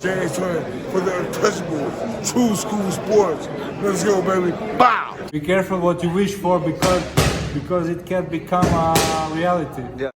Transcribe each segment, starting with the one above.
James Turner for the untouchable true school sports. Let's go, baby. Bow! Be careful what you wish for because it can become a reality. Yeah.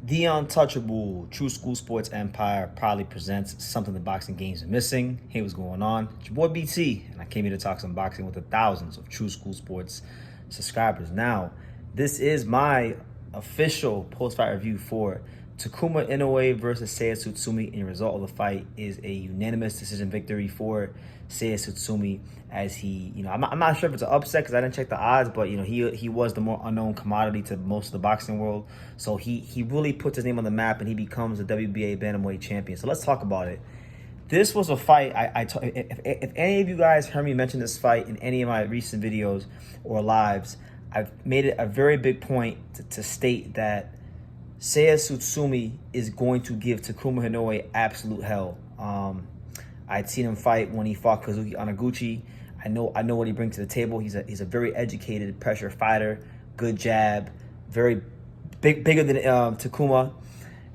The untouchable True School Sports Empire proudly presents something the boxing games are missing. Hey, what's going on? It's your boy BT, and I came here to talk some boxing with the thousands of True School Sports subscribers. Now, this is my official post-fight review for Takuma Inoue versus Seiya Tsutsumi, and the result of the fight is a unanimous decision victory for Seiya Tsutsumi. As he, I'm not sure if it's an upset because I didn't check the odds, but he was the more unknown commodity to most of the boxing world. So he really puts his name on the map and he becomes the WBA bantamweight champion. So let's talk about it. This was a fight. If any of you guys heard me mention this fight in any of my recent videos or lives, I've made it a very big point to state that Seiya Tsutsumi is going to give Takuma Inoue absolute hell. I'd seen him fight when he fought Kazuki Anaguchi. I know what he brings to the table. He's a very educated pressure fighter, good jab, very bigger than Takuma,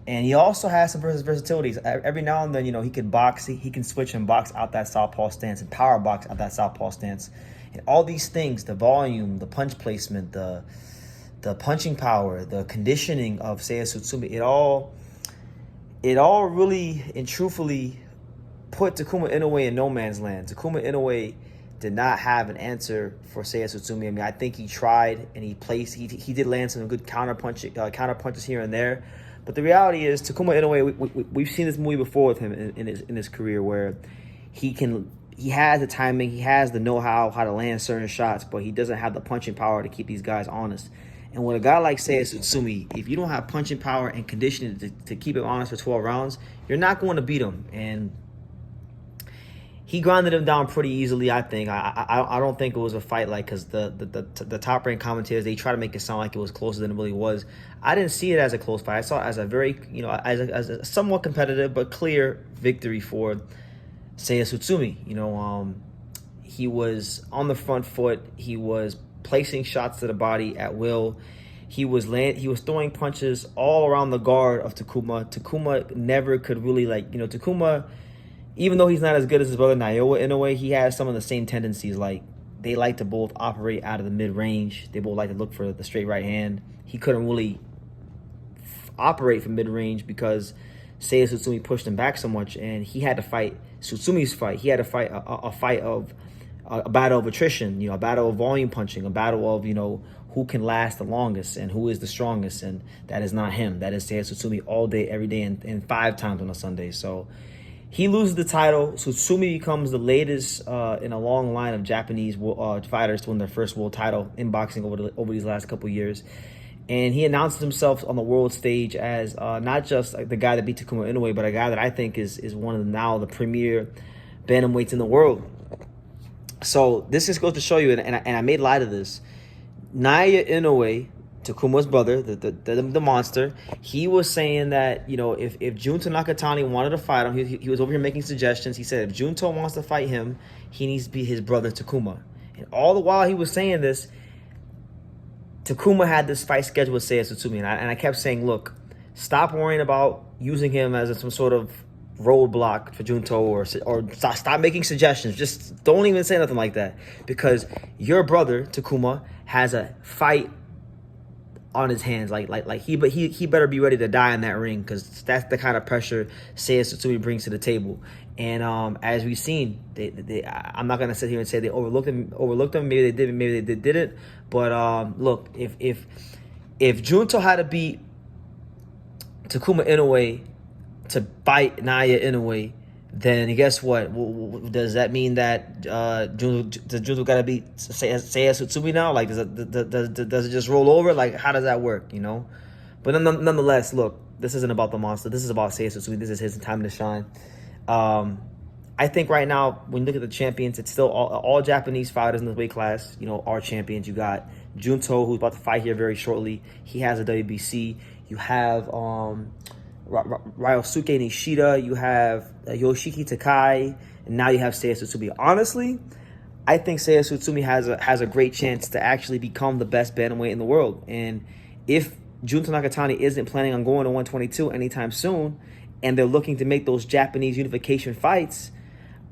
and he also has some versatilities. Every now and then, he can box. He can switch and box out that southpaw stance and power box out that southpaw stance, and all these things, the volume, the punch placement, the punching power, the conditioning of Seiya Tsutsumi, it all really and truthfully put Takuma Inoue in no man's land. Takuma Inoue did not have an answer for Seiya Tsutsumi. I mean, I think he tried and he did land some good counter punches here and there. But the reality is, Takuma Inoue, we've seen this movie before with him in his career, where he has the timing, he has the know-how how to land certain shots, but he doesn't have the punching power to keep these guys honest. And with a guy like Seiya Tsutsumi, if you don't have punching power and conditioning to keep him honest for 12 rounds, you're not going to beat him. And he grinded him down pretty easily, I think. I don't think it was a fight because the top-ranked commentators, they try to make it sound like it was closer than it really was. I didn't see it as a close fight. I saw it as a very, as a somewhat competitive but clear victory for Seiya Tsutsumi. He was on the front foot. He was placing shots to the body at will. He was throwing punches all around the guard of Takuma. Takuma never could really, Takuma, even though he's not as good as his brother Naoya in a way, he has some of the same tendencies. Like, they like to both operate out of the mid-range. They both like to look for the straight right hand. He couldn't really operate from mid-range because Seiya Tsutsumi pushed him back so much, and he had to fight Tsutsumi's fight. He had to fight a battle of attrition, a battle of volume punching, a battle of, who can last the longest and who is the strongest, and that is not him. That is Seiya Tsutsumi all day, every day, and 5 times on a Sunday. So he loses the title. Tsutsumi becomes the latest in a long line of Japanese fighters to win their first world title in boxing over these last couple of years. And he announces himself on the world stage as not just the guy that beat Takuma Inoue, but a guy that I think is one of the premier bantamweights in the world. So this just goes to show you, and I made light of this. Naoya Inoue, Takuma's brother, the monster, he was saying that, if Junto Nakatani wanted to fight him, he was over here making suggestions. He said if Junto wants to fight him, he needs to be his brother Takuma. And all the while he was saying this, Takuma had this fight scheduled with Seiya Tsutsumi, and I kept saying, look, stop worrying about using him as some sort of roadblock for Junto, or stop making suggestions. Just don't even say nothing like that, because your brother Takuma has a fight on his hands. He better be ready to die in that ring, because that's the kind of pressure Seiya Tsutsumi brings to the table. And as we've seen, I'm not gonna sit here and say they overlooked him. Maybe they did, maybe they didn't. But look, if Junto had to beat Takuma Inoue to bite Naoya Inoue, then guess what? Does that mean that Junto got to beat Seiya Tsutsumi now? Like, does it just roll over? Like, how does that work? But nonetheless, look, this isn't about the monster. This is about Seiya Tsutsumi. This is his time to shine. I think right now, when you look at the champions, it's still all Japanese fighters in the weight class. Our champions. You got Junto, who's about to fight here very shortly. He has a WBC. You have Ryosuke Nishida, you have Yoshiki Takai, and now you have Seiya Tsutsumi. Honestly, I think Seiya Tsutsumi has a great chance to actually become the best bantamweight in the world. And if Junto Nakatani isn't planning on going to 122 anytime soon, and they're looking to make those Japanese unification fights,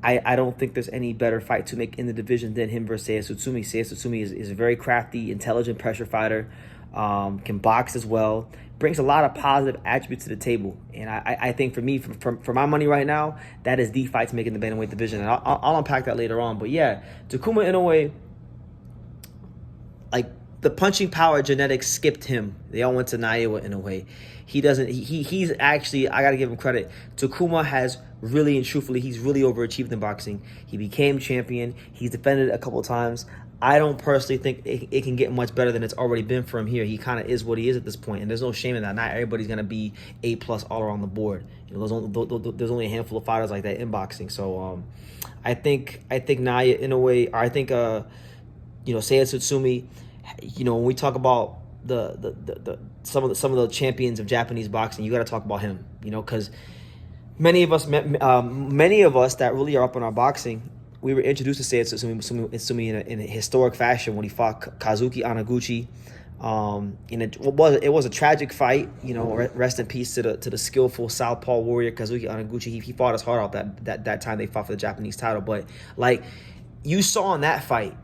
I don't think there's any better fight to make in the division than him versus Seiya Tsutsumi. Seiya Tsutsumi is a very crafty, intelligent pressure fighter, can box as well, brings a lot of positive attributes to the table. And I think for me, for my money right now, that is the fight to make in the bantamweight division. And I'll unpack that later on. But yeah, Takuma Inoue, like, the punching power genetics skipped him. They all went to Naoya in a way. He's actually, I gotta give him credit. Takuma has really and truthfully, he's really overachieved in boxing. He became champion. He's defended it a couple of times. I don't personally think it can get much better than it's already been for him here. He kind of is what he is at this point, and there's no shame in that. Not everybody's gonna be A+ all around the board. You know, there's only a handful of fighters like that in boxing. So I think Naoya in a way, or I think Seiya Tsutsumi. You know, when we talk about some of the champions of Japanese boxing, you got to talk about him. You know, because many of us that really are up in our boxing, we were introduced to Seiya Tsutsumi in a historic fashion when he fought Kazuki Anaguchi. It was a tragic fight. You know, rest in peace to the skillful southpaw warrior Kazuki Anaguchi. He fought his heart out that time they fought for the Japanese title. But like you saw in that fight,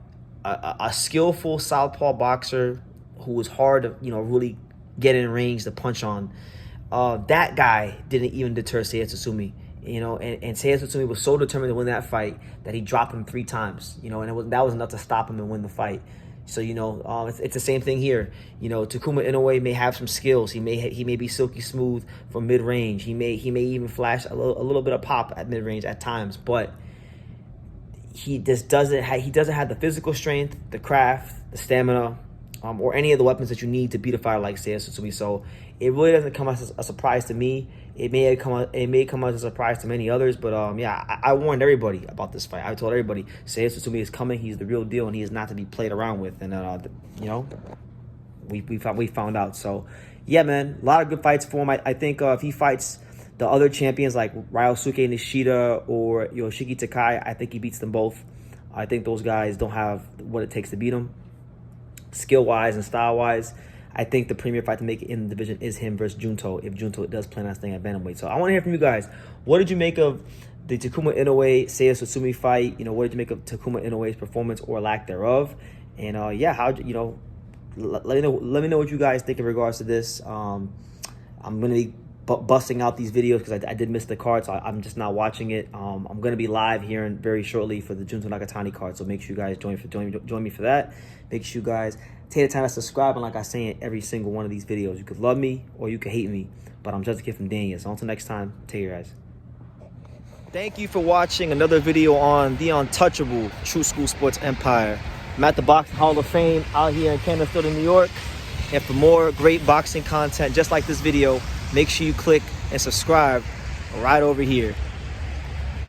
a skillful southpaw boxer who was hard to, you know, really get in range to punch on. That guy didn't even deter Seiya Tsutsumi, you know, and Seiya Tsutsumi was so determined to win that fight that he dropped him 3 times, you know, and that was enough to stop him and win the fight. So, you know, it's the same thing here. You know, Takuma Inoue may have some skills. He may be silky smooth from mid range. He may even flash a little bit of pop at mid range at times, but he doesn't have the physical strength, the craft, the stamina, or any of the weapons that you need to beat a fighter like Seiya Tsutsumi. So it really doesn't come as a surprise to me. It may come as a surprise to many others, but I warned everybody about this fight. I told everybody Seiya Tsutsumi is coming. He's the real deal, and he is not to be played around with. And you know, we found out. So yeah, man, a lot of good fights for him. I think if he fights the other champions like Ryosuke Nishida or Yoshiki Takai, I think he beats them both. I think those guys don't have what it takes to beat him, skill-wise and style-wise. I think the premier fight to make it in the division is him versus Junto, if Junto does plan on staying at bantamweight. So I want to hear from you guys. What did you make of the Takuma Inoue Seiya Tsutsumi fight? You know, what did you make of Takuma Inoue's performance or lack thereof? And yeah, how, you know, let me know what you guys think in regards to this. I'm gonna be busting out these videos because I did miss the card, so I'm just not watching it. I'm going to be live here very shortly for the Junto Nakatani card, so make sure you guys join me for that. Make sure you guys take the time to subscribe, and like I say in every single one of these videos, you could love me or you could hate me, but I'm just a kid from Daniel. So until next time, take care, guys. Thank you for watching another video on the untouchable True School Sports Empire. I'm at the Boxing Hall of Fame out here in Canterfield, New York. And for more great boxing content just like this video, make sure you click and subscribe right over here.